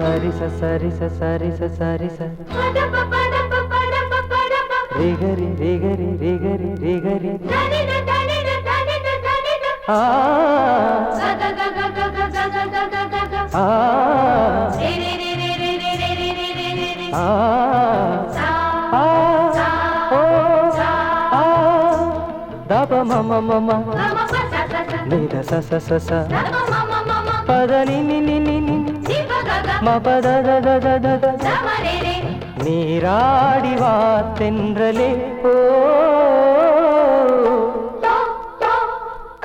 సరి స సరి స సరి స రిగరి రిగరి రిగరి రిగరి ఆ ఆ దప మమ మమ నిద స స స స పద ని ని ని ని ని మ పద the the the the the நீராடி வா தென்றலே ஓ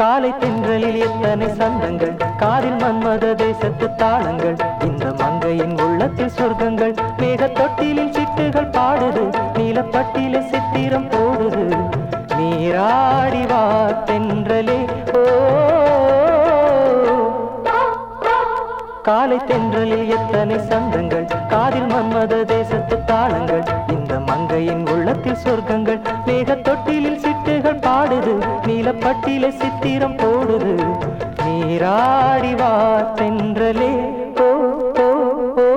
காலை தென்றலில் எத்தனை சந்தங்கள் காதில் மன்மத தேசத்து தாளங்கள் இந்த மங்கையின் உள்ளத்தில் சொர்க்கங்கள் மேகத்தொட்டிலில் சிட்டுகள் பாடுது நீலப்பட்டில சித்திரம் போடுது நீராடி வா தென்றலே ஓ காலை தென்றலில் எத்தனை சந்தங்கள் காதில் மன்மத தேசத்து தாளங்கள் இந்த மங்கையின் உள்ளத்தில் சொர்க்கங்கள் மேகத்தொட்டிலில் சிட்டுகள் பாடுது நீலப்பட்டில சித்திரம் போடுது நீராடி வா தென்றலே ஓ ஓ ஓ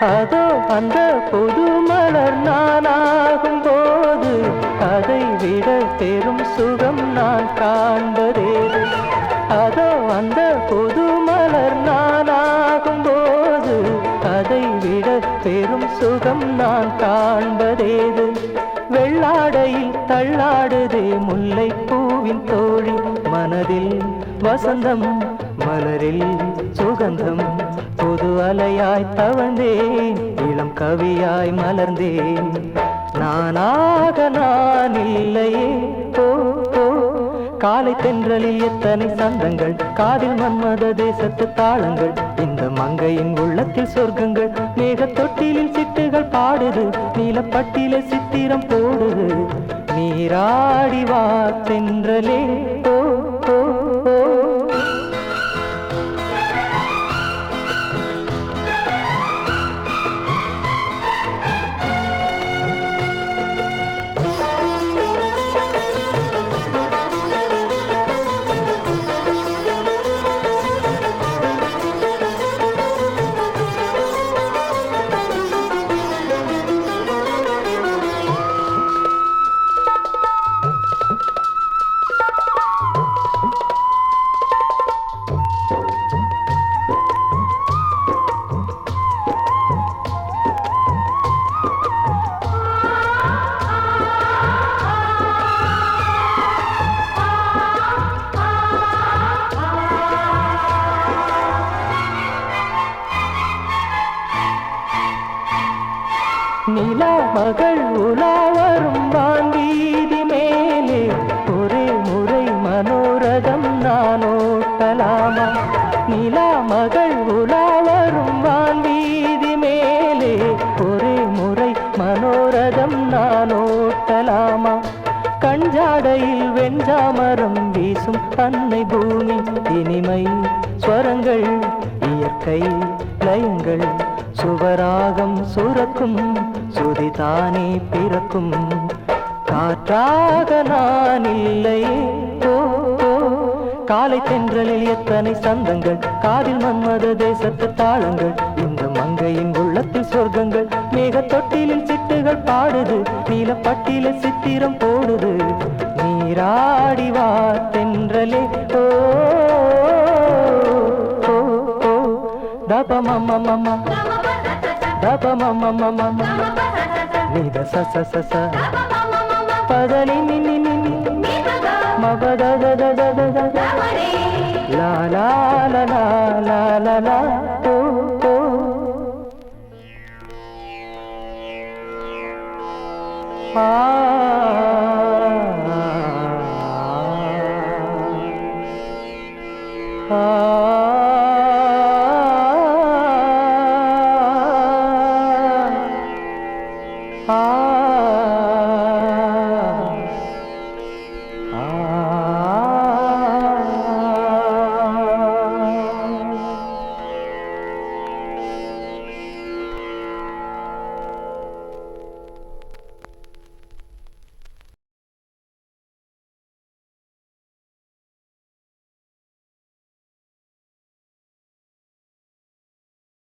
அதோ அந்த புது மலர் நானாகும் போது அதை விட பெரும் சுகம் நான் காண்பதேது அதோ அந்த புது மலர் நானாகும் போது அதை விட பெரும் சுகம் நான் காண்பதேது வெள்ளாடையில் தள்ளாடுதே முல்லை பூவின் தோழி மனதில் வசந்தம் மலரில் சுகந்தம் புது அலையாய் தவழ்ந்தேன் இளம் கவியாய் மலர்ந்தேன் நானாக நான் இல்லையே ஓ ஓ காலை தென்றலில் எத்தனை சந்தங்கள் காதில் மன்மத தேசத்து தாளங்கள் இந்த மங்கையின் உள்ளத்தில் சொர்க்கங்கள் மேகத்தொட்டிலில் சிட்டுகள் பாடுது நீலப்பட்டில சித்திரம் போடுது நீராடி வா தென்றலே ஓ ஓ ஓ நிலா மகள் உலா வரும் வான்வீதி மேலே ஒரே முறை மனோரதம் நான் ஓட்டலாமா நிலா மகள் உலா வரும் வான்வீதி மேலே ஒரே முறை மனோரதம் நான் ஓட்டலாமா கஞ்சாடையில் வெஞ்சாமரம் வீசும் அன்னை பூமி இனிமை ஸ்வரங்கள் இயற்கை லயங்கள் சுவராகம் சுரக்கும் சுதிதானே பிறக்கும் காற்றாக நான் இல்லையே ஓ ஓ காலை தென்றலில் எத்தனை சந்தங்கள் காதில் மன்மத தேசத்து தாளங்கள் இந்த மங்கையின் உள்ளத்தில் சொர்க்கங்கள் மேகத்தொட்டிலில் சிட்டுகள் பாடுது நீலப்பட்டில சித்திரம் போடுது நீராடி வா தென்றலே ஓ ஓ ஓ தப மம மம தப மம மம நித ச ச ச ச பத நி நி நி நி நி மப த த த த த லா லா லா லா லா லா ஓ ஓ ஆ ஆ ஆ